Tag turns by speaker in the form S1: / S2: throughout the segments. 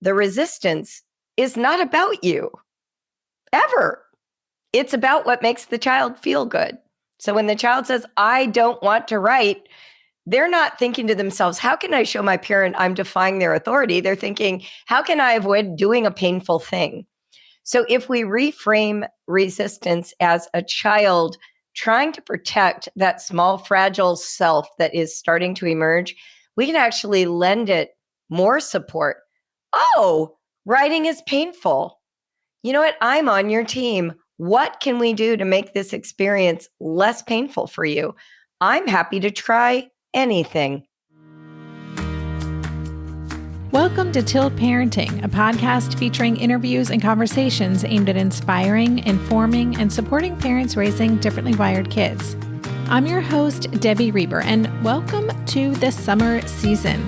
S1: the resistance is not about you, ever. It's about what makes the child feel good. So when the child says, I don't want to write, they're not thinking to themselves, how can I show my parent I'm defying their authority? They're thinking, how can I avoid doing a painful thing? So if we reframe resistance as a child trying to protect that small, fragile self that is starting to emerge, we can actually lend it more support. Oh, writing is painful. You know what? I'm on your team. What can we do to make this experience less painful for you? I'm happy to try anything.
S2: Welcome to Tilt Parenting, a podcast featuring interviews and conversations aimed at inspiring, informing, and supporting parents raising differently wired kids. I'm your host, Debbie Reber, and welcome to the summer season.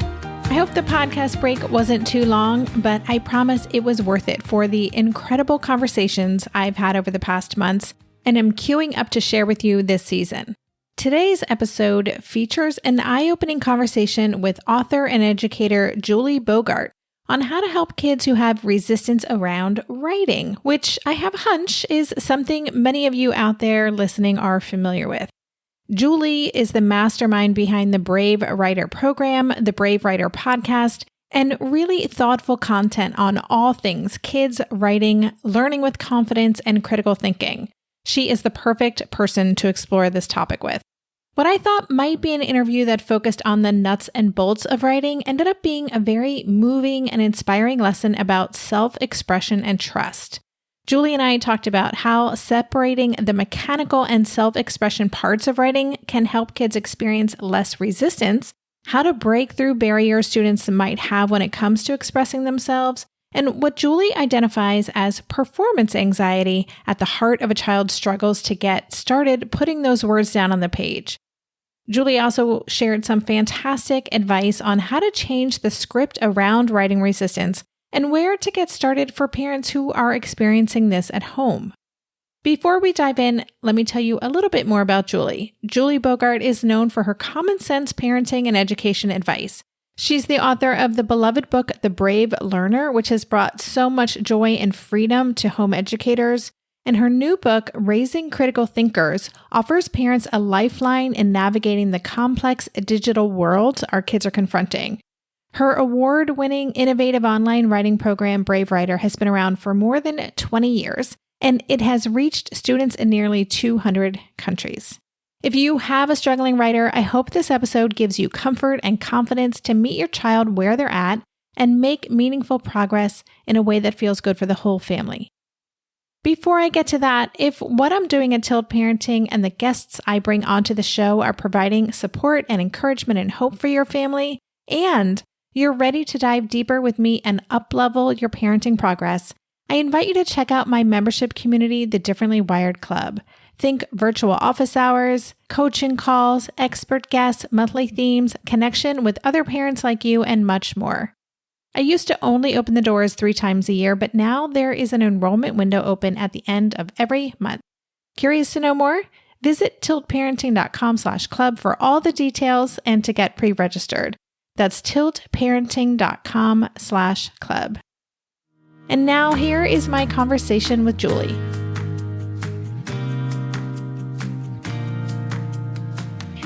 S2: I hope the podcast break wasn't too long, but I promise it was worth it for the incredible conversations I've had over the past months and am queuing up to share with you this season. Today's episode features an eye-opening conversation with author and educator Julie Bogart on how to help kids who have resistance around writing, which I have a hunch is something many of you out there listening are familiar with. Julie is the mastermind behind the Brave Writer program, the Brave Writer podcast, and really thoughtful content on all things kids writing, learning with confidence, and critical thinking. She is the perfect person to explore this topic with. What I thought might be an interview that focused on the nuts and bolts of writing ended up being a very moving and inspiring lesson about self-expression and trust. Julie and I talked about how separating the mechanical and self-expression parts of writing can help kids experience less resistance, how to break through barriers students might have when it comes to expressing themselves, and what Julie identifies as performance anxiety at the heart of a child's struggles to get started putting those words down on the page. Julie also shared some fantastic advice on how to change the script around writing resistance and where to get started for parents who are experiencing this at home. Before we dive in, let me tell you a little bit more about Julie. Julie Bogart is known for her common sense parenting and education advice. She's the author of the beloved book, The Brave Learner, which has brought so much joy and freedom to home educators. And her new book, Raising Critical Thinkers, offers parents a lifeline in navigating the complex digital world our kids are confronting. Her award-winning innovative online writing program, Brave Writer, has been around for more than 20 years, and it has reached students in nearly 200 countries. If you have a struggling writer, I hope this episode gives you comfort and confidence to meet your child where they're at and make meaningful progress in a way that feels good for the whole family. Before I get to that, if what I'm doing at Tilt Parenting and the guests I bring onto the show are providing support and encouragement and hope for your family, and you're ready to dive deeper with me and uplevel your parenting progress, I invite you to check out my membership community, the Differently Wired Club. Think virtual office hours, coaching calls, expert guests, monthly themes, connection with other parents like you, and much more. I used to only open the doors 3 times a year, but now there is an enrollment window open at the end of every month. Curious to know more? Visit tiltparenting.com/club for all the details and to get pre-registered. That's tiltparenting.com/club. And now here is my conversation with Julie.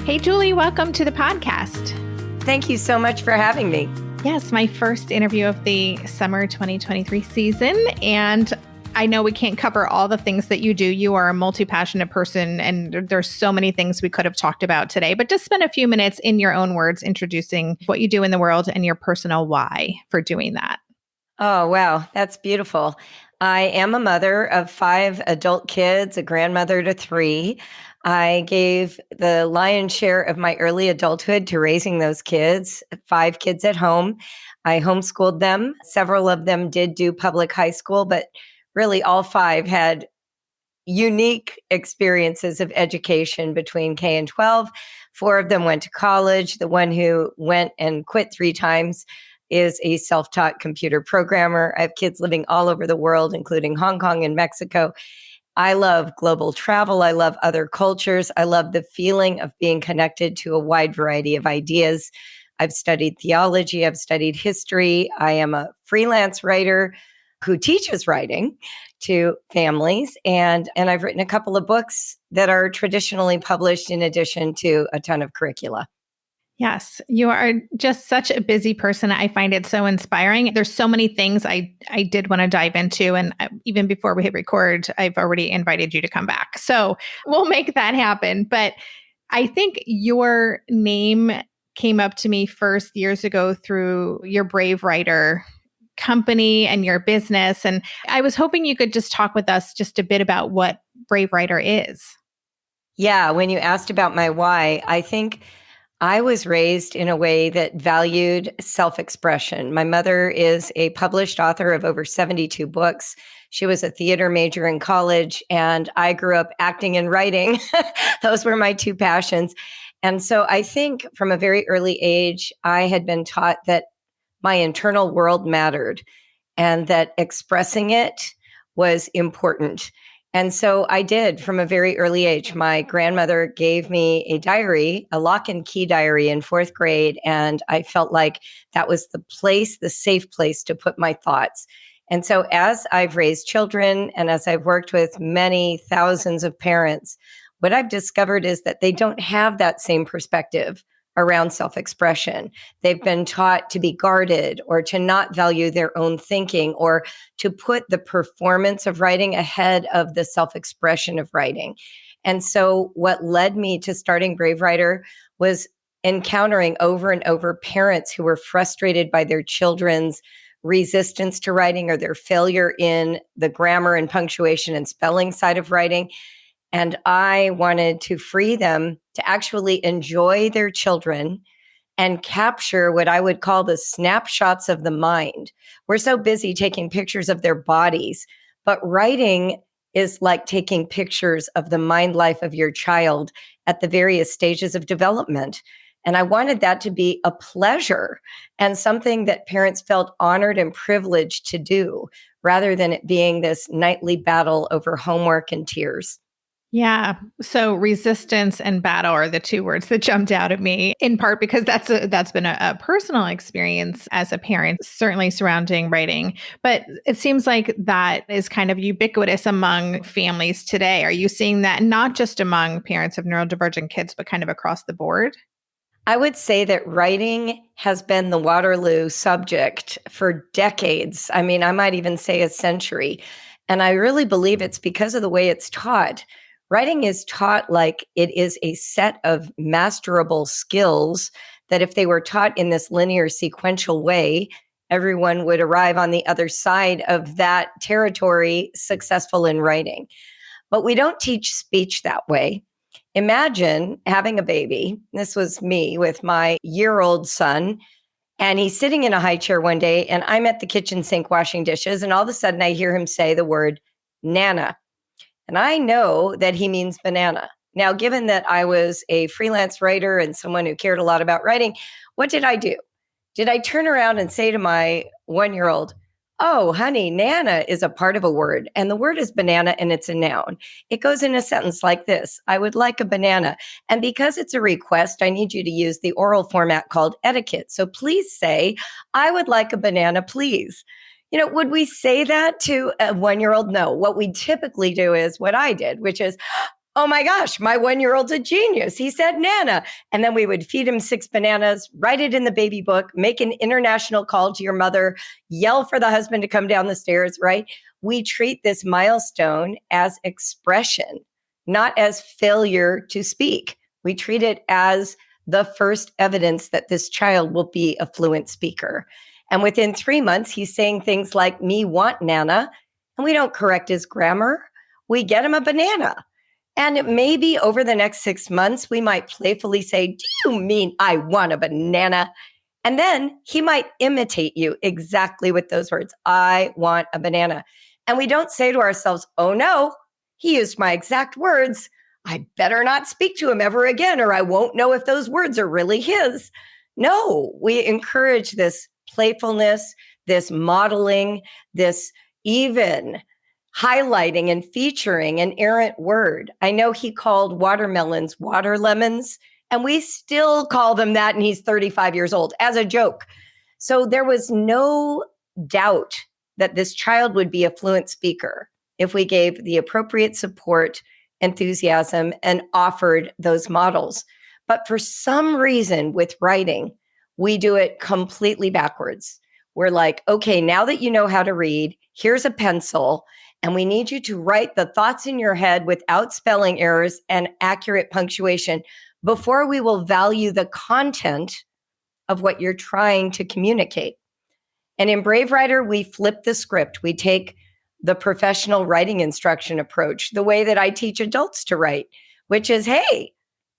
S2: Hey, Julie, welcome to the podcast.
S1: Thank you so much for having me.
S2: Yes, my first interview of the summer 2023 season. And I know we can't cover all the things that you do. You are a multi-passionate person, and there's so many things we could have talked about today. But just spend a few minutes in your own words introducing what you do in the world and your personal why for doing that.
S1: Oh, wow. That's beautiful. I am a mother of 5 adult kids, a grandmother to 3. I gave the lion's share of my early adulthood to raising those kids, 5 kids at home. I homeschooled them. Several of them did do public high school, but really all 5 had unique experiences of education between K and 12. 4 of them went to college. The one who went and quit 3 times is a self-taught computer programmer. I have kids living all over the world, including Hong Kong and Mexico. I love global travel. I love other cultures. I love the feeling of being connected to a wide variety of ideas. I've studied theology. I've studied history. I am a freelance writer who teaches writing to families. And I've written a couple of books that are traditionally published in addition to a ton of curricula.
S2: Yes, you are just such a busy person. I find it so inspiring. There's so many things I did want to dive into. And even before we hit record, I've already invited you to come back. So we'll make that happen. But I think your name came up to me first years ago through your Brave Writer company and your business. And I was hoping you could just talk with us just a bit about what Brave Writer is.
S1: Yeah, when you asked about my why, I think I was raised in a way that valued self-expression. My mother is a published author of over 72 books. She was a theater major in college, and I grew up acting and writing. Those were my two passions. And so I think from a very early age, I had been taught that my internal world mattered and that expressing it was important. And so I did from a very early age. My grandmother gave me a diary, a lock and key diary in fourth grade. And I felt like that was the place, the safe place to put my thoughts. And so as I've raised children and as I've worked with many thousands of parents, what I've discovered is that they don't have that same perspective around self-expression. They've been taught to be guarded or to not value their own thinking or to put the performance of writing ahead of the self-expression of writing. And so what led me to starting Brave Writer was encountering over and over parents who were frustrated by their children's resistance to writing or their failure in the grammar and punctuation and spelling side of writing. And I wanted to free them to actually enjoy their children and capture what I would call the snapshots of the mind. We're so busy taking pictures of their bodies, but writing is like taking pictures of the mind life of your child at the various stages of development. And I wanted that to be a pleasure and something that parents felt honored and privileged to do, rather than it being this nightly battle over homework and tears.
S2: Yeah. So resistance and battle are the two words that jumped out at me, in part because that's been a personal experience as a parent, certainly surrounding writing. But it seems like that is kind of ubiquitous among families today. Are you seeing that not just among parents of neurodivergent kids, but kind of across the board?
S1: I would say that writing has been the Waterloo subject for decades. I mean, I might even say a century. And I really believe it's because of the way it's taught. Writing is taught like it is a set of masterable skills that if they were taught in this linear sequential way, everyone would arrive on the other side of that territory successful in writing. But we don't teach speech that way. Imagine having a baby. This was me with my year-old son, and he's sitting in a high chair one day, and I'm at the kitchen sink washing dishes, and all of a sudden I hear him say the word Nana. And I know that he means banana. Now, given that I was a freelance writer and someone who cared a lot about writing, what did I do? Did I turn around and say to my 1-year-old, oh, honey, Nana is a part of a word, and the word is banana, and it's a noun. It goes in a sentence like this: I would like a banana. And because it's a request, I need you to use the oral format called etiquette. So please say, I would like a banana, please. Would we say that to a 1-year-old? No. What we typically do is what I did, which is, oh my gosh, my 1-year-old's a genius. He said Nana. And then we would feed him 6 bananas, write it in the baby book, make an international call to your mother, yell for the husband to come down the stairs, right? We treat this milestone as expression, not as failure to speak. We treat it as the first evidence that this child will be a fluent speaker. And within 3 months, he's saying things like, me want Nana. And we don't correct his grammar. We get him a banana. And maybe over the next 6 months, we might playfully say, do you mean I want a banana? And then he might imitate you exactly with those words. I want a banana. And we don't say to ourselves, oh no, he used my exact words. I better not speak to him ever again, or I won't know if those words are really his. No, we encourage this playfulness, this modeling, this even highlighting and featuring an errant word. I know he called watermelons water lemons, And we still call them that, and he's 35 years old as a joke. So there was no doubt that this child would be a fluent speaker if we gave the appropriate support, enthusiasm, and offered those models. But for some reason with writing, we do it completely backwards. We're like, okay, now that you know how to read, here's a pencil, and we need you to write the thoughts in your head without spelling errors and accurate punctuation before we will value the content of what you're trying to communicate. And in Brave Writer, we flip the script. We take the professional writing instruction approach, the way that I teach adults to write, which is, hey,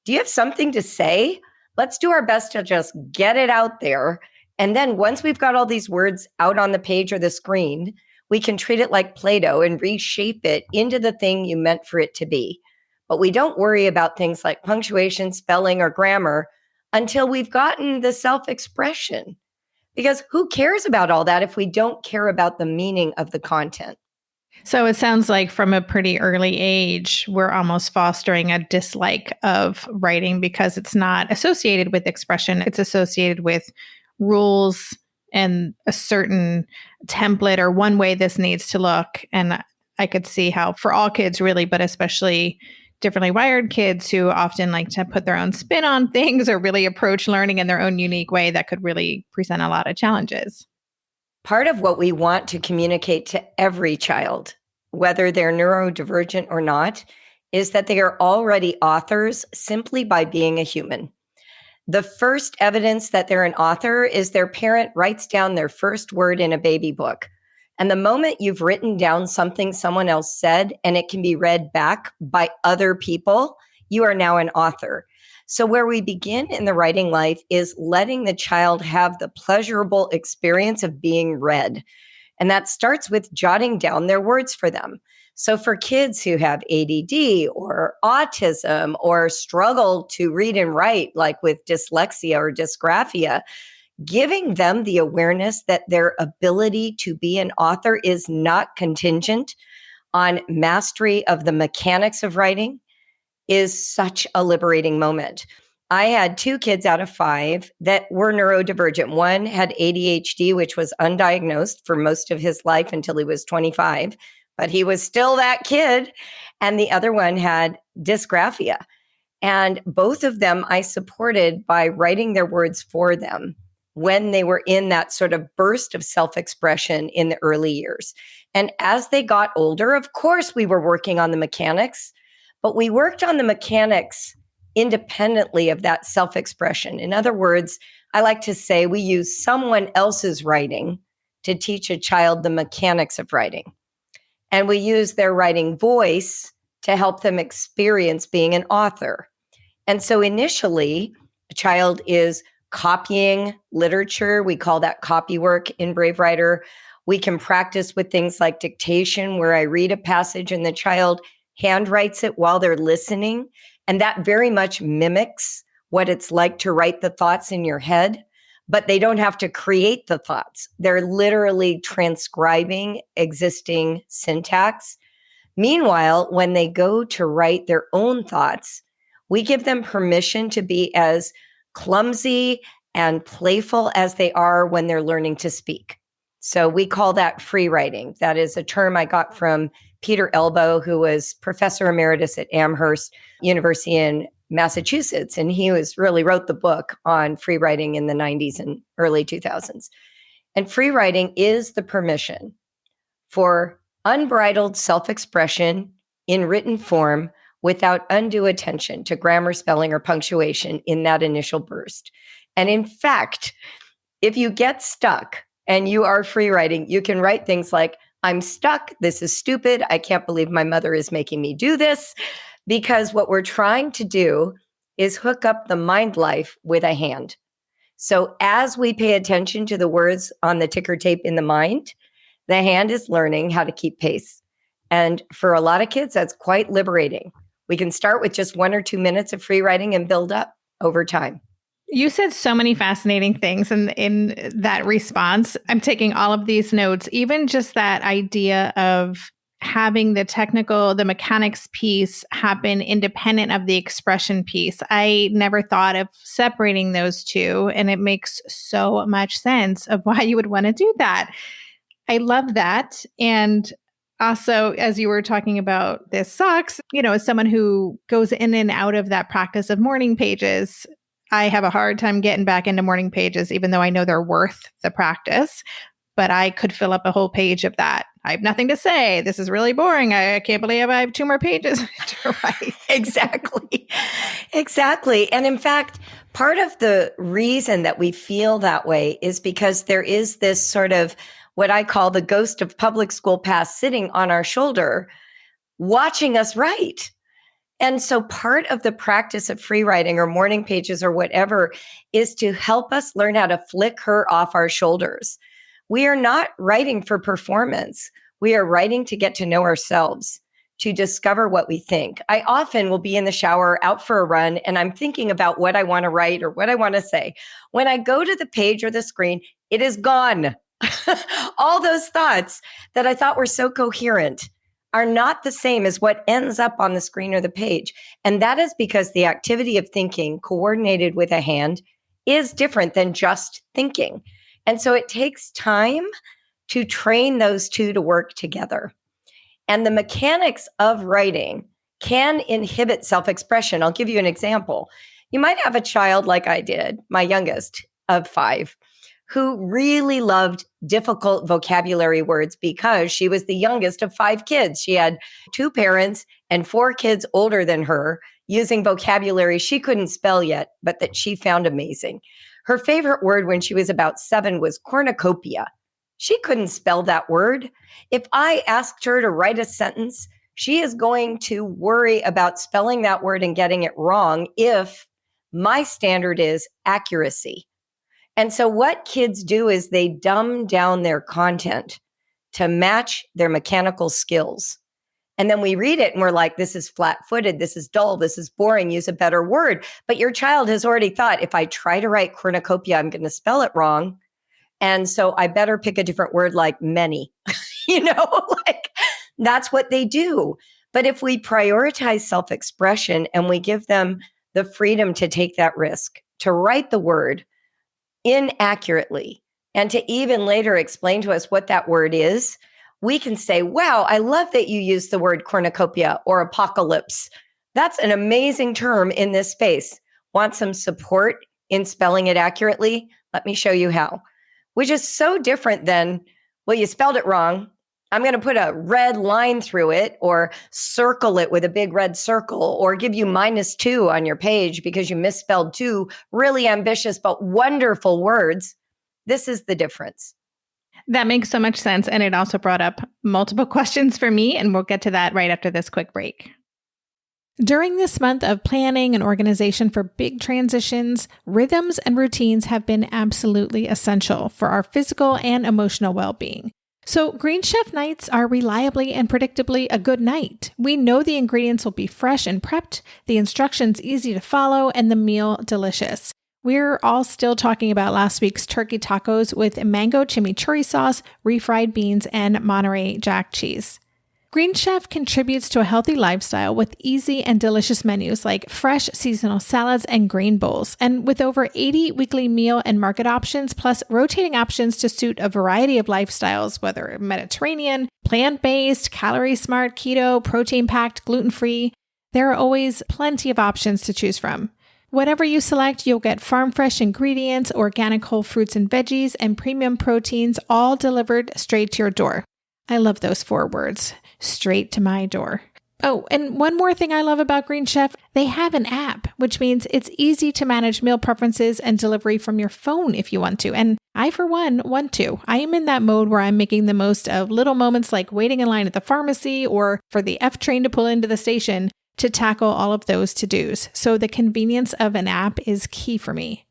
S1: do you have something to say? Let's do our best to just get it out there. And then once we've got all these words out on the page or the screen, we can treat it like Play-Doh and reshape it into the thing you meant for it to be. But we don't worry about things like punctuation, spelling, or grammar until we've gotten the self-expression. Because who cares about all that if we don't care about the meaning of the content?
S2: So it sounds like from a pretty early age, we're almost fostering a dislike of writing because it's not associated with expression. It's associated with rules and a certain template or one way this needs to look. And I could see how for all kids really, but especially differently wired kids who often like to put their own spin on things or really approach learning in their own unique way, that could really present a lot of challenges.
S1: Part of what we want to communicate to every child, whether they're neurodivergent or not, is that they are already authors simply by being a human. The first evidence that they're an author is their parent writes down their first word in a baby book. And the moment you've written down something someone else said and it can be read back by other people, you are now an author. So where we begin in the writing life is letting the child have the pleasurable experience of being read. And that starts with jotting down their words for them. So for kids who have ADD or autism or struggle to read and write, like with dyslexia or dysgraphia, giving them the awareness that their ability to be an author is not contingent on mastery of the mechanics of writing is such a liberating moment. I had 2 kids out of 5 that were neurodivergent. One had ADHD, which was undiagnosed for most of his life until he was 25, but he was still that kid. And the other one had dysgraphia. And both of them I supported by writing their words for them when they were in that sort of burst of self-expression in the early years. And as they got older, of course, we were working on the mechanics, but we worked on the mechanics independently of that self-expression. In other words, I like to say we use someone else's writing to teach a child the mechanics of writing. And we use their writing voice to help them experience being an author. And so initially, a child is copying literature. We call that copy work in Brave Writer. We can practice with things like dictation, where I read a passage and the child handwrites it while they're listening. And that very much mimics what it's like to write the thoughts in your head, but they don't have to create the thoughts. They're literally transcribing existing syntax. Meanwhile, when they go to write their own thoughts, we give them permission to be as clumsy and playful as they are when they're learning to speak. So we call that free writing. That is a term I got from Peter Elbow, who was professor emeritus at Amherst University in Massachusetts. And he really wrote the book on free writing in the 90s and early 2000s. And free writing is the permission for unbridled self-expression in written form without undue attention to grammar, spelling, or punctuation in that initial burst. And in fact, if you get stuck and you are free writing, you can write things like, I'm stuck, this is stupid, I can't believe my mother is making me do this, because what we're trying to do is hook up the mind life with a hand. So as we pay attention to the words on the ticker tape in the mind, the hand is learning how to keep pace. And for a lot of kids, that's quite liberating. We can start with just 1 or 2 minutes of free writing and build up over time.
S2: You said so many fascinating things in that response. I'm taking all of these notes, even just that idea of having the mechanics piece happen independent of the expression piece. I never thought of separating those two, and it makes so much sense of why you would want to do that. I love that. And also, as you were talking about this sucks, as someone who goes in and out of that practice of morning pages, I have a hard time getting back into morning pages, even though I know they're worth the practice. But I could fill up a whole page of that. I have nothing to say. This is really boring. I can't believe I have 2 more pages to write.
S1: Exactly. Exactly. And in fact, part of the reason that we feel that way is because there is this sort of what I call the ghost of public school past sitting on our shoulder, watching us write. And so part of the practice of free writing or morning pages or whatever is to help us learn how to flick her off our shoulders. We are not writing for performance. We are writing to get to know ourselves, to discover what we think. I often will be in the shower, out for a run, and I'm thinking about what I want to write or what I want to say. When I go to the page or the screen, it is gone. All those thoughts that I thought were so coherent are not the same as what ends up on the screen or the page. And that is because the activity of thinking coordinated with a hand is different than just thinking. And so it takes time to train those two to work together. And the mechanics of writing can inhibit self-expression. I'll give you an example. You might have a child like I did, my youngest of 5, who really loved difficult vocabulary words because she was the youngest of 5 kids. She had 2 parents and 4 kids older than her using vocabulary she couldn't spell yet, but that she found amazing. Her favorite word when she was about 7 was cornucopia. She couldn't spell that word. If I asked her to write a sentence, she is going to worry about spelling that word and getting it wrong if my standard is accuracy. And so what kids do is they dumb down their content to match their mechanical skills. And then we read it and we're like, this is flat-footed, this is dull, this is boring, use a better word. But your child has already thought, if I try to write cornucopia, I'm going to spell it wrong. And so I better pick a different word like many, like that's what they do. But if we prioritize self-expression and we give them the freedom to take that risk, to write the word inaccurately, and to even later explain to us what that word is, we can say, wow, I love that you use the word cornucopia or apocalypse. That's an amazing term in this space. Want some support in spelling it accurately? Let me show you how. Which is so different than, well, you spelled it wrong. I'm going to put a red line through it or circle it with a big red circle or give you -2 on your page because you misspelled 2 really ambitious but wonderful words. This is the difference.
S2: That makes so much sense. And it also brought up multiple questions for me, and we'll get to that right after this quick break. During this month of planning and organization for big transitions, rhythms and routines have been absolutely essential for our physical and emotional well-being. So Green Chef nights are reliably and predictably a good night. We know the ingredients will be fresh and prepped, the instructions easy to follow, and the meal delicious. We're all still talking about last week's turkey tacos with mango chimichurri sauce, refried beans, and Monterey Jack cheese. Green Chef contributes to a healthy lifestyle with easy and delicious menus like fresh seasonal salads and grain bowls. And with over 80 weekly meal and market options, plus rotating options to suit a variety of lifestyles, whether Mediterranean, plant-based, calorie-smart, keto, protein-packed, gluten-free, there are always plenty of options to choose from. Whatever you select, you'll get farm-fresh ingredients, organic whole fruits and veggies, and premium proteins, all delivered straight to your door. I love those 4 words, straight to my door. Oh, and one more thing I love about Green Chef, they have an app, which means it's easy to manage meal preferences and delivery from your phone if you want to. And I, for one, want to. I am in that mode where I'm making the most of little moments like waiting in line at the pharmacy or for the F train to pull into the station to tackle all of those to-dos. So the convenience of an app is key for me.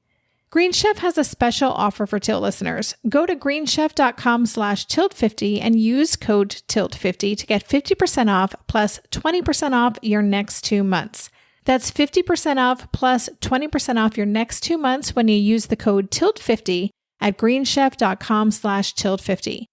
S2: Green Chef has a special offer for Tilt listeners. Go to greenchef.com/tilt50 and use code TILT50 to get 50% off plus 20% off your next 2 months. That's 50% off plus 20% off your next 2 months when you use the code TILT50 at greenchef.com/tilt50.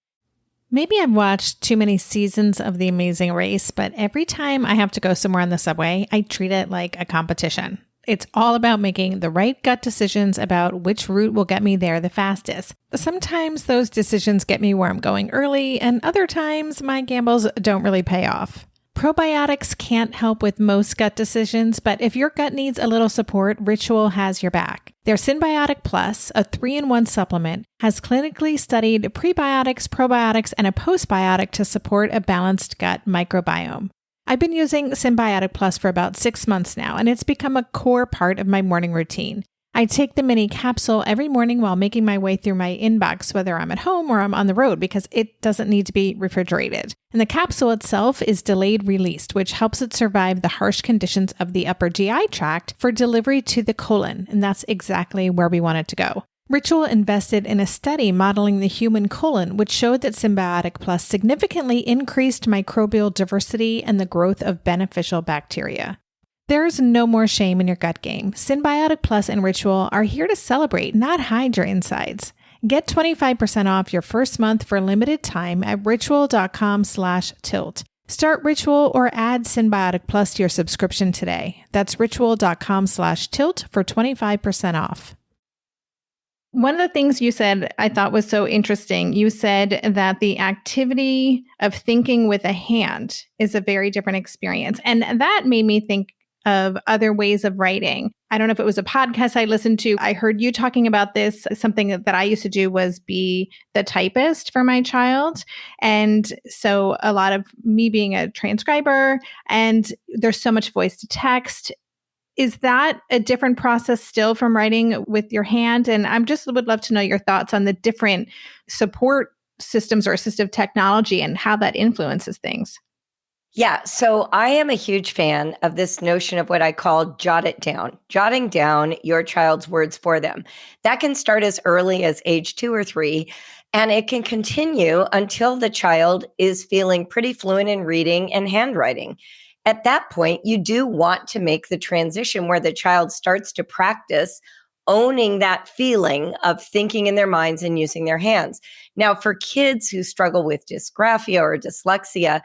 S2: Maybe I've watched too many seasons of The Amazing Race, but every time I have to go somewhere on the subway, I treat it like a competition. It's all about making the right gut decisions about which route will get me there the fastest. Sometimes those decisions get me where I'm going early, and other times my gambles don't really pay off. Probiotics can't help with most gut decisions, but if your gut needs a little support, Ritual has your back. Their Synbiotic Plus, a 3-in-1 supplement, has clinically studied prebiotics, probiotics, and a postbiotic to support a balanced gut microbiome. I've been using Synbiotic Plus for about 6 months now, and it's become a core part of my morning routine. I take the mini capsule every morning while making my way through my inbox, whether I'm at home or I'm on the road, because it doesn't need to be refrigerated. And the capsule itself is delayed released, which helps it survive the harsh conditions of the upper GI tract for delivery to the colon. And that's exactly where we want it to go. Ritual invested in a study modeling the human colon, which showed that Synbiotic Plus significantly increased microbial diversity and the growth of beneficial bacteria. There's no more shame in your gut game. Synbiotic Plus and Ritual are here to celebrate, not hide your insides. Get 25% off your first month for limited time at ritual.com/tilt. Start Ritual or add Synbiotic Plus to your subscription today. That's ritual.com/tilt for 25% off. One of the things you said I thought was so interesting. You said that the activity of thinking with a hand is a very different experience. And that made me think of other ways of writing. I don't know if it was a podcast I listened to. I heard you talking about this. Something that I used to do was be the typist for my child. And so a lot of me being a transcriber, and there's so much voice to text. Is that a different process still from writing with your hand? And I just would love to know your thoughts on the different support systems or assistive technology and how that influences things.
S1: Yeah, so I am a huge fan of this notion of what I call jot it down, jotting down your child's words for them. That can start as early as age 2 or 3, and it can continue until the child is feeling pretty fluent in reading and handwriting. At that point, you do want to make the transition where the child starts to practice owning that feeling of thinking in their minds and using their hands. Now, for kids who struggle with dysgraphia or dyslexia,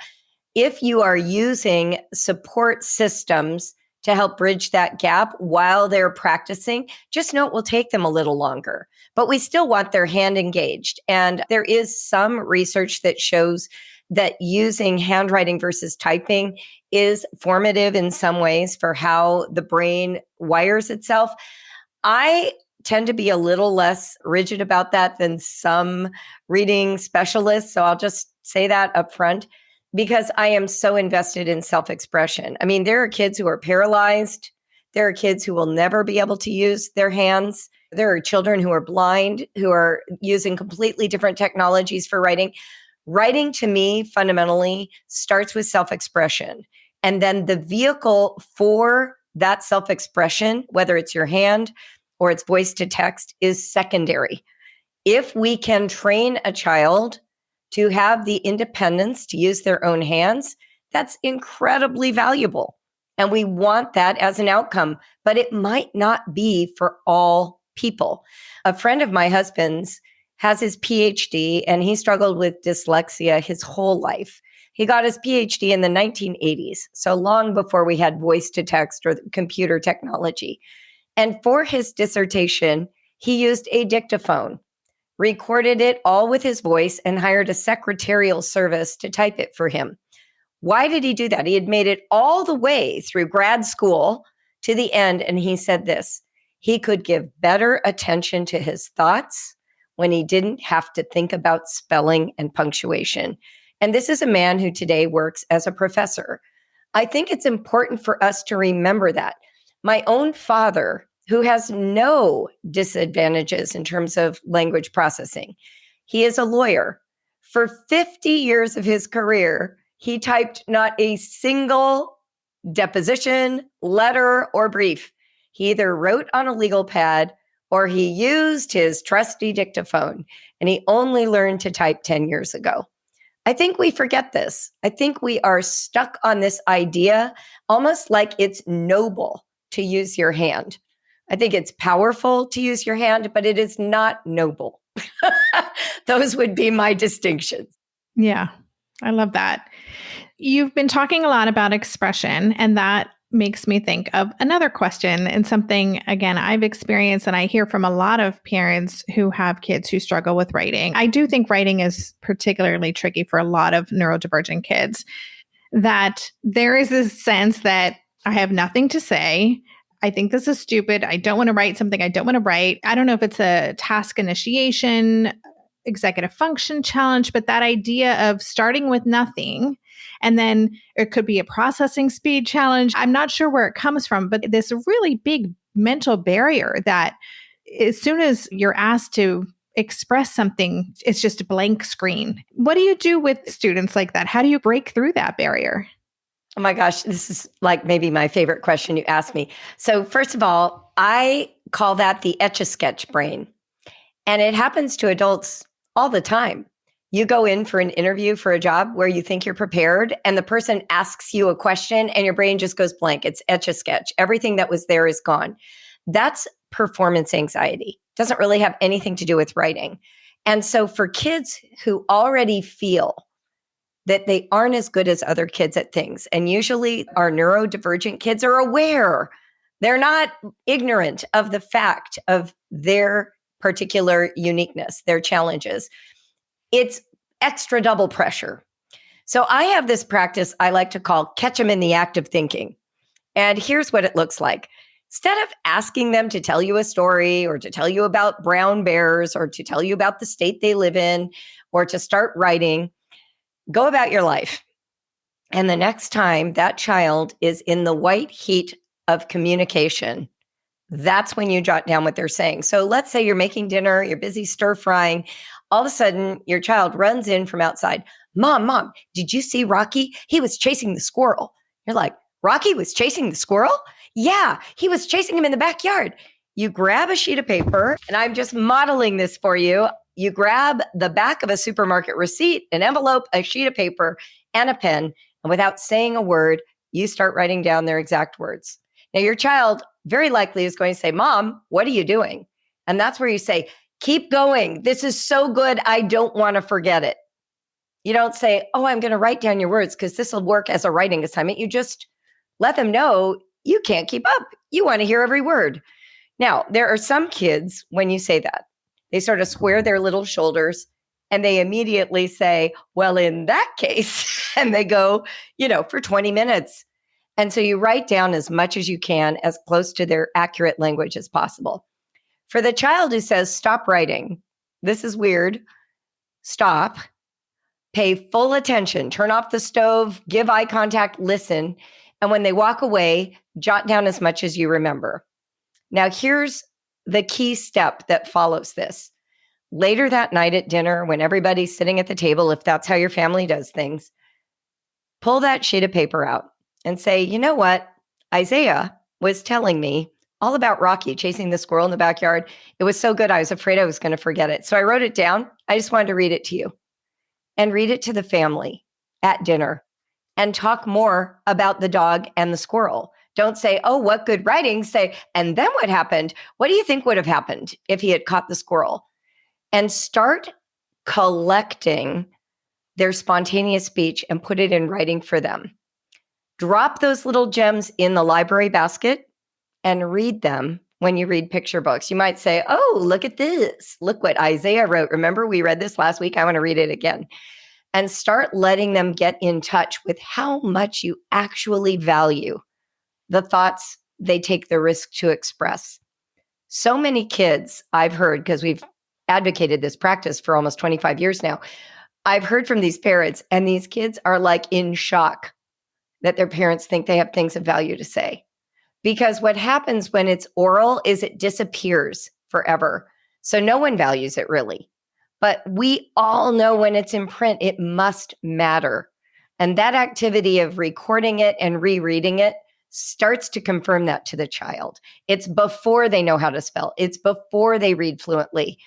S1: if you are using support systems to help bridge that gap while they're practicing, just know it will take them a little longer. But we still want their hand engaged. And there is some research that shows that using handwriting versus typing is formative in some ways for how the brain wires itself. I tend to be a little less rigid about that than some reading specialists. So I'll just say that up front, because I am so invested in self-expression. I mean, there are kids who are paralyzed. There are kids who will never be able to use their hands. There are children who are blind, who are using completely different technologies for writing. Writing, to me, fundamentally starts with self-expression. And then the vehicle for that self-expression, whether it's your hand or it's voice to text, is secondary. If we can train a child to have the independence to use their own hands, that's incredibly valuable. And we want that as an outcome, but it might not be for all people. A friend of my husband's has his PhD, and he struggled with dyslexia his whole life. He got his PhD in the 1980s, so long before we had voice to text or computer technology. And for his dissertation, he used a dictaphone, recorded it all with his voice, and hired a secretarial service to type it for him. Why did he do that? He had made it all the way through grad school to the end, and he said this: he could give better attention to his thoughts when he didn't have to think about spelling and punctuation. And this is a man who today works as a professor. I think it's important for us to remember that. My own father, who has no disadvantages in terms of language processing, he is a lawyer. For 50 years of his career, he typed not a single deposition, letter, or brief. He either wrote on a legal pad or he used his trusty dictaphone, and he only learned to type 10 years ago. I think we forget this. I think we are stuck on this idea, almost like it's noble to use your hand. I think it's powerful to use your hand, but it is not noble. Those would be my distinctions.
S2: Yeah, I love that. You've been talking a lot about expression, and that makes me think of another question and something, again, I've experienced and I hear from a lot of parents who have kids who struggle with writing. I do think writing is particularly tricky for a lot of neurodivergent kids, that there is this sense that I have nothing to say. I think this is stupid. I don't want to write something I don't want to write. I don't know if it's a task initiation, executive function challenge, but that idea of starting with nothing and then it could be a processing speed challenge. I'm not sure where it comes from, but this really big mental barrier that as soon as you're asked to express something, it's just a blank screen. What do you do with students like that? How do you break through that barrier?
S1: Oh my gosh, this is like maybe my favorite question you asked me. So first of all, I call that the Etch-a-Sketch brain. And it happens to adults all the time. You go in for an interview for a job where you think you're prepared and the person asks you a question and your brain just goes blank. It's Etch-a-Sketch. Everything that was there is gone. That's performance anxiety. Doesn't really have anything to do with writing. And so for kids who already feel that they aren't as good as other kids at things, and usually our neurodivergent kids are aware, they're not ignorant of the fact of their particular uniqueness, their challenges. It's extra double pressure. So I have this practice I like to call catch them in the act of thinking. And here's what it looks like. Instead of asking them to tell you a story or to tell you about brown bears or to tell you about the state they live in or to start writing, go about your life. And the next time that child is in the white heat of communication, that's when you jot down what they're saying. So let's say you're making dinner, you're busy stir frying. All of a sudden, your child runs in from outside. Mom, did you see Rocky? He was chasing the squirrel. You're like, Rocky was chasing the squirrel? Yeah, he was chasing him in the backyard. You grab a sheet of paper, and I'm just modeling this for you. You grab the back of a supermarket receipt, an envelope, a sheet of paper, and a pen. And without saying a word, you start writing down their exact words. Now, your child very likely is going to say, Mom, what are you doing? And that's where you say, keep going. This is so good. I don't want to forget it. You don't say, oh, I'm going to write down your words because this will work as a writing assignment. You just let them know you can't keep up. You want to hear every word. Now, there are some kids, when you say that, they sort of square their little shoulders and they immediately say, well, in that case, and they go, for 20 minutes. And so you write down as much as you can, as close to their accurate language as possible. For the child who says, stop writing, this is weird, stop, pay full attention, turn off the stove, give eye contact, listen. And when they walk away, jot down as much as you remember. Now, here's the key step that follows this. Later that night at dinner, when everybody's sitting at the table, if that's how your family does things, pull that sheet of paper out and say, you know what? Isaiah was telling me all about Rocky chasing the squirrel in the backyard. It was so good, I was afraid I was going to forget it. So I wrote it down. I just wanted to read it to you and read it to the family at dinner and talk more about the dog and the squirrel. Don't say, oh, what good writing. Say, and then what happened? What do you think would have happened if he had caught the squirrel? And start collecting their spontaneous speech and put it in writing for them. Drop those little gems in the library basket and read them when you read picture books. You might say, oh, look at this. Look what Isaiah wrote. Remember, we read this last week. I want to read it again. And start letting them get in touch with how much you actually value the thoughts they take the risk to express. So many kids I've heard, because we've advocated this practice for almost 25 years now, I've heard from these parents, and these kids are like in shock that their parents think they have things of value to say. Because what happens when it's oral is it disappears forever. So no one values it really. But we all know when it's in print, it must matter. And that activity of recording it and rereading it starts to confirm that to the child. It's before they know how to spell. It's before they read fluently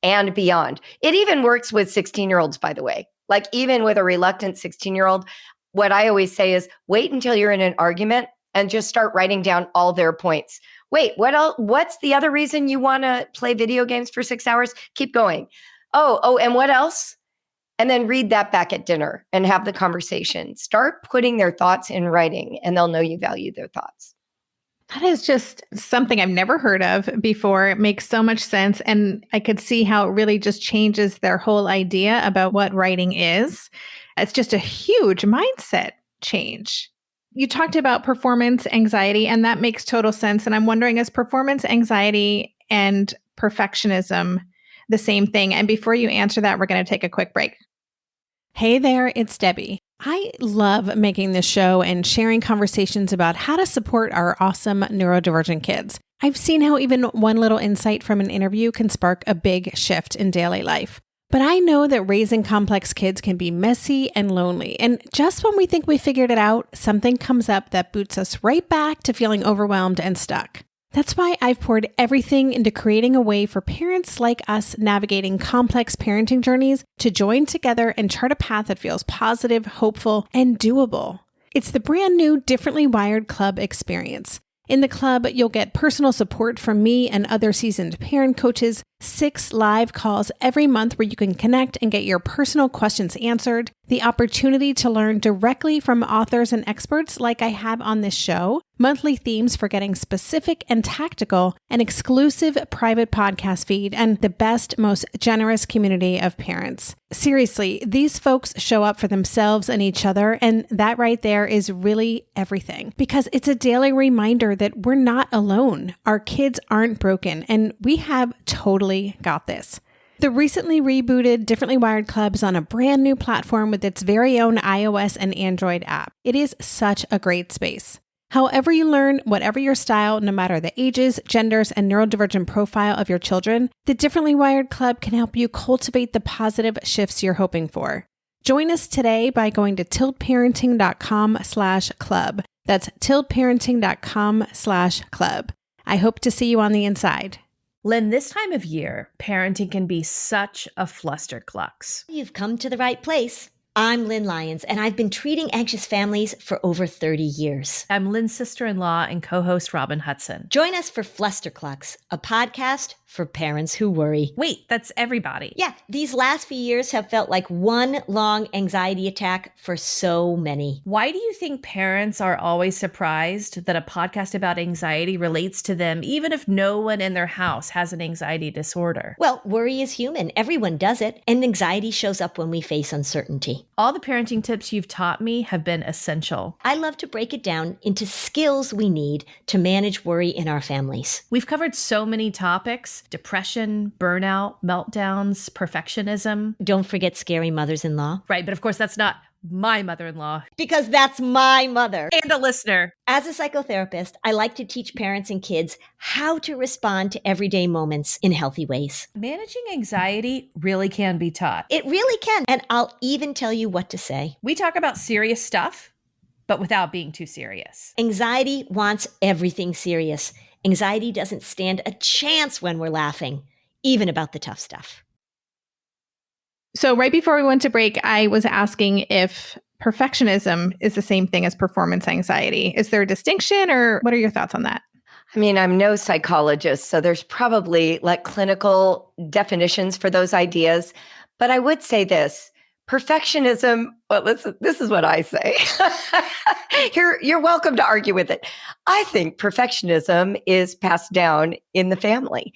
S1: and beyond. It even works with 16-year-olds, by the way. Like even with a reluctant 16-year-old, what I always say is wait until you're in an argument and just start writing down all their points. Wait, what else? What's the other reason you want to play video games for 6 hours? Keep going. Oh, and what else? And then read that back at dinner and have the conversation. Start putting their thoughts in writing, and they'll know you value their thoughts.
S2: That is just something I've never heard of before. It makes so much sense. And I could see how it really just changes their whole idea about what writing is. It's just a huge mindset change. You talked about performance anxiety, and that makes total sense. And I'm wondering, is performance anxiety and perfectionism the same thing? And before you answer that, we're going to take a quick break. Hey there, it's Debbie. I love making this show and sharing conversations about how to support our awesome neurodivergent kids. I've seen how even one little insight from an interview can spark a big shift in daily life. But I know that raising complex kids can be messy and lonely. And just when we think we figured it out, something comes up that boots us right back to feeling overwhelmed and stuck. That's why I've poured everything into creating a way for parents like us navigating complex parenting journeys to join together and chart a path that feels positive, hopeful, and doable. It's the brand new Differently Wired Club experience. In the club, you'll get personal support from me and other seasoned parent coaches, 6 live calls every month where you can connect and get your personal questions answered, the opportunity to learn directly from authors and experts like I have on this show, monthly themes for getting specific and tactical, an exclusive private podcast feed, and the best, most generous community of parents. Seriously, these folks show up for themselves and each other, and that right there is really everything. Because it's a daily reminder that we're not alone. Our kids aren't broken, and we have totally got this. The recently rebooted Differently Wired Club is on a brand new platform with its very own iOS and Android app. It is such a great space. However you learn, whatever your style, no matter the ages, genders, and neurodivergent profile of your children, the Differently Wired Club can help you cultivate the positive shifts you're hoping for. Join us today by going to tiltparenting.com/club. That's tiltparenting.com/club. I hope to see you on the inside.
S3: Lynn, this time of year, parenting can be such a flusterclux.
S4: You've come to the right place. I'm Lynn Lyons, and I've been treating anxious families for over 30 years.
S3: I'm Lynn's sister-in-law and co-host Robin Hudson.
S4: Join us for Flusterclux, a podcast for parents who worry.
S3: Wait, that's everybody.
S4: Yeah, these last few years have felt like one long anxiety attack for so many.
S3: Why do you think parents are always surprised that a podcast about anxiety relates to them, even if no one in their house has an anxiety disorder?
S4: Well, worry is human. Everyone does it, and anxiety shows up when we face uncertainty.
S3: All the parenting tips you've taught me have been essential.
S4: I love to break it down into skills we need to manage worry in our families.
S3: We've covered so many topics: depression, burnout, meltdowns, perfectionism.
S4: Don't forget scary mothers-in-law.
S3: Right, but of course that's not my mother-in-law.
S4: Because that's my mother.
S3: And a listener.
S4: As a psychotherapist, I like to teach parents and kids how to respond to everyday moments in healthy ways.
S3: Managing anxiety really can be taught.
S4: It really can. And I'll even tell you what to say.
S3: We talk about serious stuff, but without being too serious.
S4: Anxiety wants everything serious. Anxiety doesn't stand a chance when we're laughing, even about the tough stuff.
S2: So right before we went to break, I was asking if perfectionism is the same thing as performance anxiety. Is there a distinction, or what are your thoughts on that?
S1: I mean, I'm no psychologist, so there's probably like clinical definitions for those ideas. But I would say this: perfectionism, well, listen, this is what I say. You're welcome to argue with it. I think perfectionism is passed down in the family.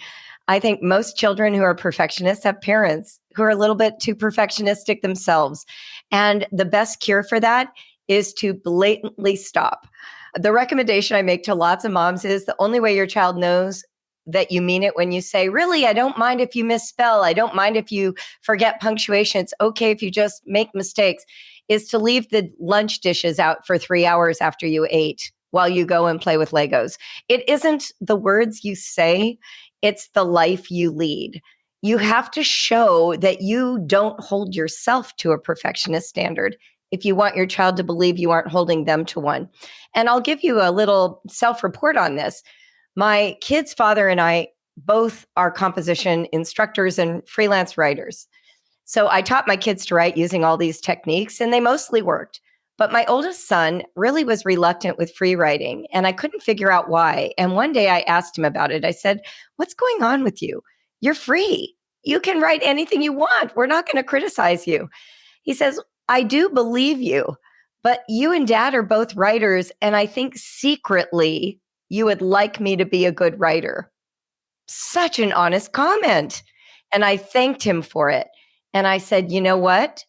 S1: I think most children who are perfectionists have parents who are a little bit too perfectionistic themselves. And the best cure for that is to blatantly stop. The recommendation I make to lots of moms is the only way your child knows that you mean it when you say, really, I don't mind if you misspell. I don't mind if you forget punctuation. It's okay if you just make mistakes, is to leave the lunch dishes out for 3 hours after you ate while you go and play with Legos. It isn't the words you say, it's the life you lead. You have to show that you don't hold yourself to a perfectionist standard if you want your child to believe you aren't holding them to one. And I'll give you a little self-report on this. My kid's father and I both are composition instructors and freelance writers. So I taught my kids to write using all these techniques, and they mostly worked. But my oldest son really was reluctant with free writing, and I couldn't figure out why. And one day I asked him about it. I said, what's going on with you? You're free. You can write anything you want. We're not going to criticize you. He says, I do believe you, but you and Dad are both writers, and I think secretly you would like me to be a good writer. Such an honest comment. And I thanked him for it. And I said, you know what?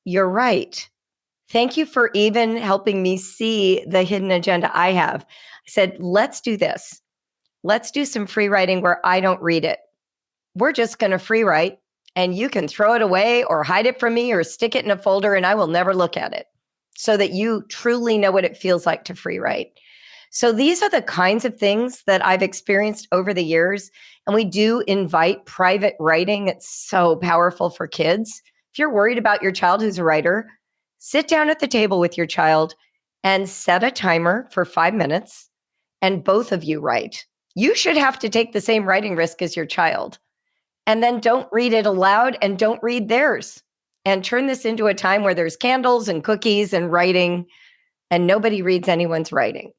S1: You're right. Thank you for even helping me see the hidden agenda I have. I said, let's do this. Let's do some free writing where I don't read it. We're just going to free write, and you can throw it away or hide it from me or stick it in a folder, and I will never look at it, so that you truly know what it feels like to free write. So these are the kinds of things that I've experienced over the years. And we do invite private writing. It's so powerful for kids. If you're worried about your child who's a writer, sit down at the table with your child and set a timer for 5 minutes, and both of you write. You should have to take the same writing risk as your child. And then don't read it aloud and don't read theirs. And turn this into a time where there's candles and cookies and writing, and nobody reads anyone's writing.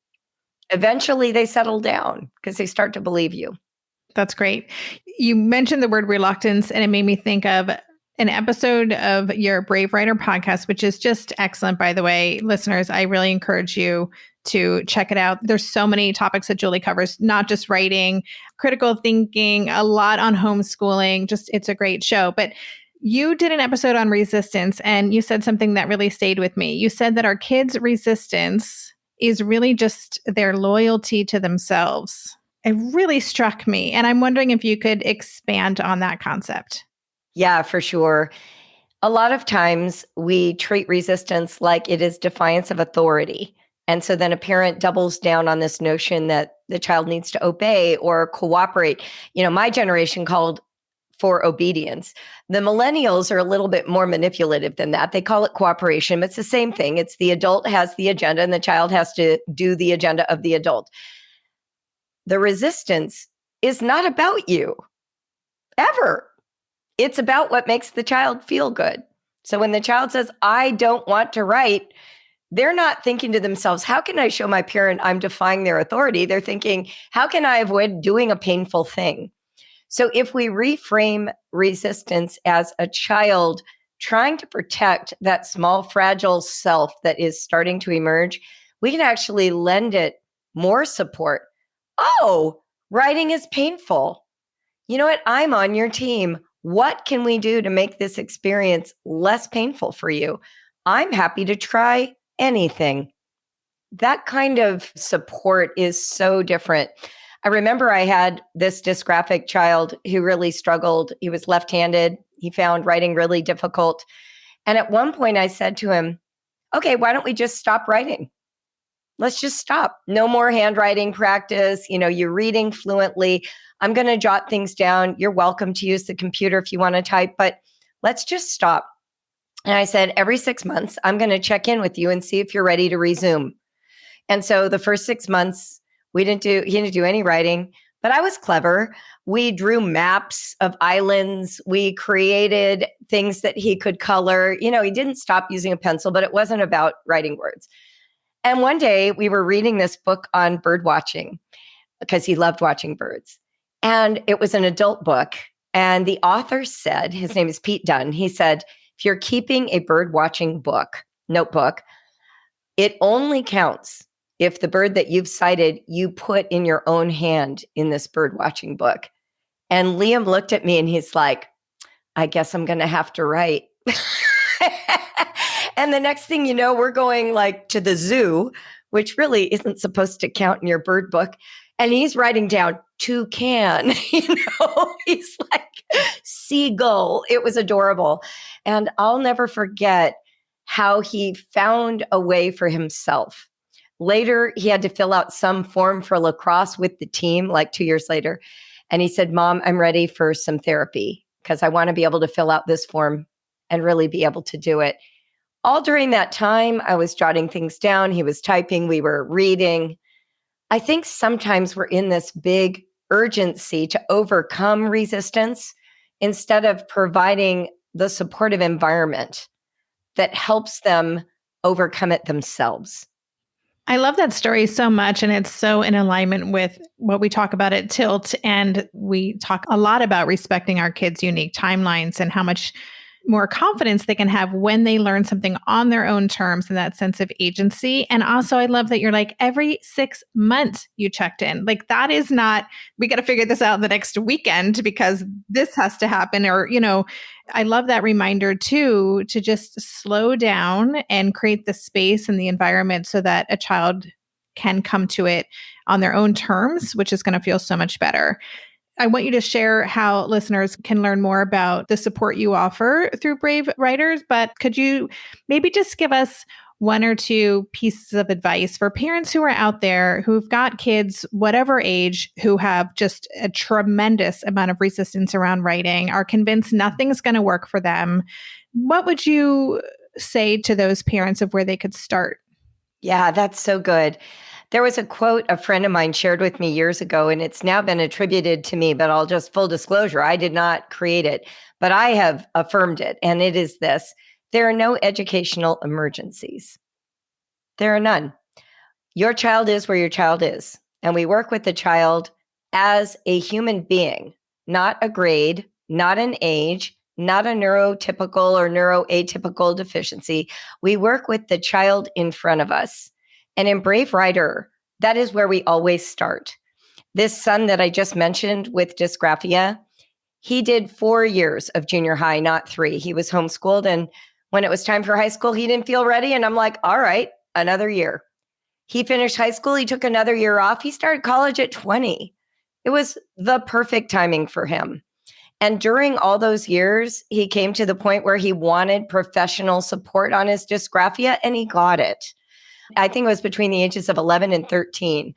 S1: Eventually they settle down because they start to believe you.
S2: That's great. You mentioned the word reluctance, and it made me think of an episode of your Brave Writer podcast, which is just excellent, by the way. Listeners, I really encourage you to check it out. There's so many topics that Julie covers, not just writing, critical thinking, a lot on homeschooling. Just, it's a great show. But you did an episode on resistance, and you said something that really stayed with me. You said that our kids' resistance is really just their loyalty to themselves. It really struck me. And I'm wondering if you could expand on that concept.
S1: Yeah, for sure. A lot of times we treat resistance like it is defiance of authority. And so then a parent doubles down on this notion that the child needs to obey or cooperate. You know, my generation called for obedience. The millennials are a little bit more manipulative than that. They call it cooperation, but it's the same thing. It's the adult has the agenda and the child has to do the agenda of the adult. The resistance is not about you, ever. It's about what makes the child feel good. So when the child says, I don't want to write, they're not thinking to themselves, how can I show my parent I'm defying their authority? They're thinking, how can I avoid doing a painful thing? So if we reframe resistance as a child trying to protect that small, fragile self that is starting to emerge, we can actually lend it more support. Oh, writing is painful. You know what? I'm on your team. What can we do to make this experience less painful for you? I'm happy to try anything. That kind of support is so different. I remember I had this dysgraphic child who really struggled. He was left-handed. He found writing really difficult. And at one point I said to him, okay, why don't we just stop writing? Let's just stop. No more handwriting practice. You know, you're reading fluently. I'm going to jot things down. You're welcome to use the computer if you want to type, but let's just stop. And I said, every 6 months, I'm going to check in with you and see if you're ready to resume. And so the first 6 months, he didn't do any writing, but I was clever. We drew maps of islands. We created things that he could color. You know, he didn't stop using a pencil, but it wasn't about writing words. And one day we were reading this book on bird watching because he loved watching birds. And it was an adult book. And the author said, his name is Pete Dunn. He said, if you're keeping a bird watching notebook, it only counts if the bird that you've cited, you put in your own hand in this bird watching book. And Liam looked at me and he's like, I guess I'm going to have to write. And the next thing you know, we're going like to the zoo, which really isn't supposed to count in your bird book. And he's writing down toucan, he's like seagull. It was adorable. And I'll never forget how he found a way for himself. Later, he had to fill out some form for lacrosse with the team, like 2 years later. And he said, Mom, I'm ready for some therapy because I want to be able to fill out this form and really be able to do it. All during that time, I was jotting things down. He was typing. We were reading. I think sometimes we're in this big urgency to overcome resistance instead of providing the supportive environment that helps them overcome it themselves.
S2: I love that story so much. And it's so in alignment with what we talk about at Tilt. And we talk a lot about respecting our kids' unique timelines and how much more confidence they can have when they learn something on their own terms and that sense of agency. And also, I love that you're like, every 6 months you checked in. Like, that is not, we got to figure this out the next weekend because this has to happen. Or, I love that reminder too, to just slow down and create the space and the environment so that a child can come to it on their own terms, which is going to feel so much better. I want you to share how listeners can learn more about the support you offer through Brave Writers, but could you maybe just give us one or two pieces of advice for parents who are out there who've got kids, whatever age, who have just a tremendous amount of resistance around writing, are convinced nothing's going to work for them? What would you say to those parents of where they could start?
S1: Yeah, that's so good. There was a quote a friend of mine shared with me years ago, and it's now been attributed to me, but I'll just full disclosure, I did not create it, but I have affirmed it. And it is this: there are no educational emergencies. There are none. Your child is where your child is. And we work with the child as a human being, not a grade, not an age, not a neurotypical or neuroatypical deficiency. We work with the child in front of us. And in Brave Writer, that is where we always start. This son that I just mentioned with dysgraphia, he did 4 years of junior high, not 3. He was homeschooled. And when it was time for high school, he didn't feel ready. And I'm like, all right, another year. He finished high school. He took another year off. He started college at 20. It was the perfect timing for him. And during all those years, he came to the point where he wanted professional support on his dysgraphia, and he got it. I think it was between the ages of 11 and 13.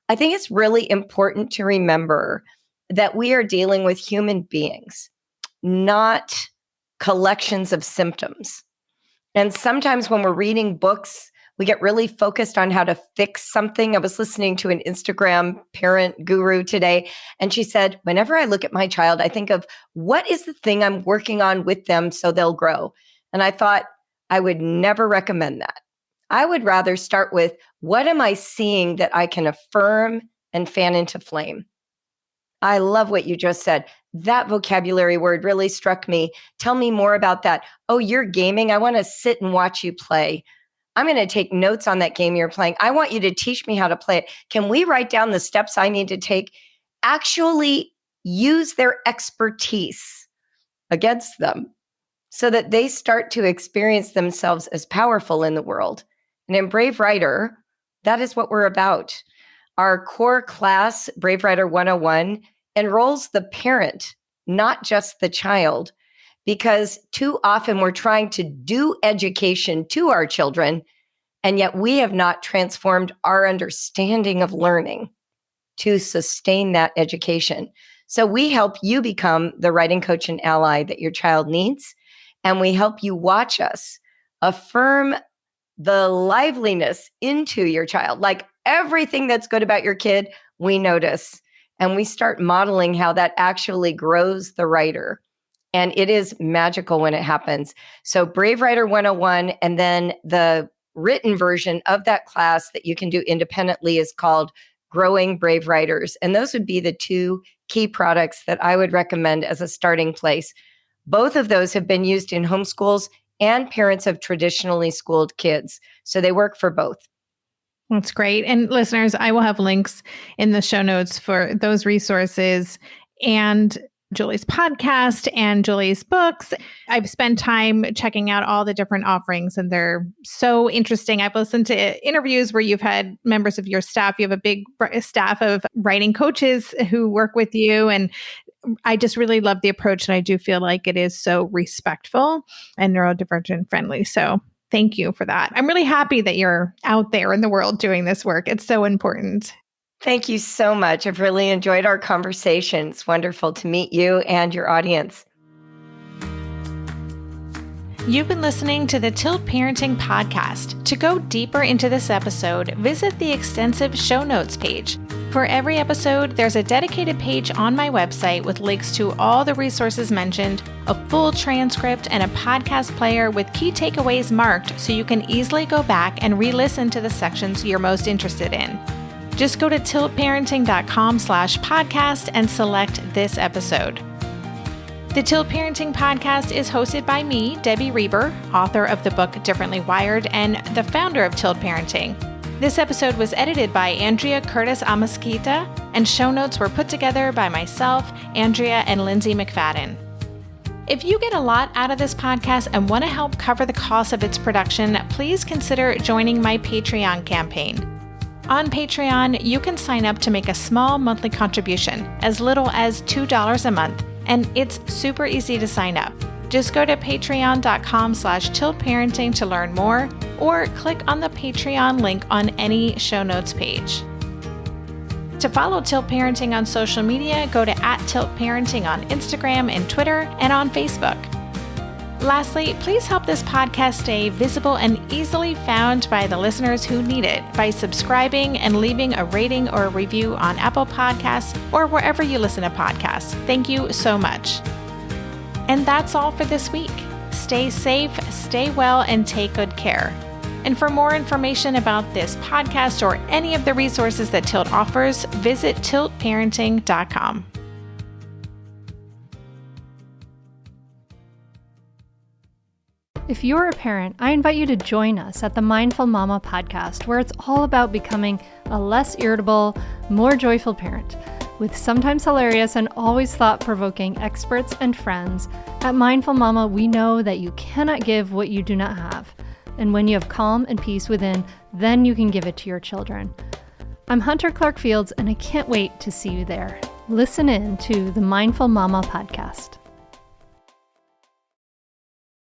S1: I think it's really important to remember that we are dealing with human beings, not collections of symptoms. And sometimes when we're reading books, we get really focused on how to fix something. I was listening to an Instagram parent guru today, and she said, whenever I look at my child, I think of what is the thing I'm working on with them so they'll grow. And I thought, I would never recommend that. I would rather start with, what am I seeing that I can affirm and fan into flame? I love what you just said. That vocabulary word really struck me. Tell me more about that. Oh, you're gaming. I want to sit and watch you play. I'm going to take notes on that game you're playing. I want you to teach me how to play it. Can we write down the steps I need to take? Actually use their expertise against them so that they start to experience themselves as powerful in the world. And in Brave Writer, that is what we're about. Our core class, Brave Writer 101, enrolls the parent, not just the child, because too often we're trying to do education to our children, and yet we have not transformed our understanding of learning to sustain that education. So we help you become the writing coach and ally that your child needs, and we help you watch us affirm the liveliness into your child. Like everything that's good about your kid, we notice, and we start modeling how that actually grows the writer. And it is magical when it happens. So Brave Writer 101, and then the written version of that class that you can do independently is called Growing Brave Writers. And those would be the two key products that I would recommend as a starting place. Both of those have been used in homeschools and parents of traditionally schooled kids. So they work for both.
S2: That's great. And listeners, I will have links in the show notes for those resources and Julie's podcast and Julie's books. I've spent time checking out all the different offerings, and they're so interesting. I've listened to interviews where you've had members of your staff. You have a big staff of writing coaches who work with you. And I just really love the approach. And I do feel like it is so respectful and neurodivergent friendly. So thank you for that. I'm really happy that you're out there in the world doing this work. It's so important.
S1: Thank you so much. I've really enjoyed our conversation. It's wonderful to meet you and your audience.
S2: You've been listening to the Tilt Parenting Podcast. To go deeper into this episode, visit the extensive show notes page. For For every episode, there's a dedicated page on my website with links to all the resources mentioned, a full transcript, and a podcast player with key takeaways marked so you can easily go back and re-listen to the sections you're most interested in. Just go to tiltparenting.com/podcast and select this episode. The Tilt Parenting Podcast is hosted by me, Debbie Reber, author of the book Differently Wired and the founder of Tilt Parenting. This episode was edited by Andrea Curtis Amasquita, and show notes were put together by myself, Andrea, and Lindsay McFadden. If you get a lot out of this podcast and want to help cover the cost of its production, please consider joining my Patreon campaign. On Patreon, you can sign up to make a small monthly contribution, as little as $2 a month, and it's super easy to sign up. Just go to patreon.com/tiltparenting to learn more, or click on the Patreon link on any show notes page. To follow Tilt Parenting on social media, go to @tiltparenting on Instagram and Twitter and on Facebook. Lastly, please help this podcast stay visible and easily found by the listeners who need it by subscribing and leaving a rating or a review on Apple Podcasts or wherever you listen to podcasts. Thank you so much. And that's all for this week. Stay safe, stay well, and take good care. And for more information about this podcast or any of the resources that Tilt offers, visit tiltparenting.com.
S5: If you're a parent, I invite you to join us at the Mindful Mama podcast, where it's all about becoming a less irritable, more joyful parent. With sometimes hilarious and always thought-provoking experts and friends, at Mindful Mama, we know that you cannot give what you do not have. And when you have calm and peace within, then you can give it to your children. I'm Hunter Clark Fields, and I can't wait to see you there. Listen in to the Mindful Mama podcast.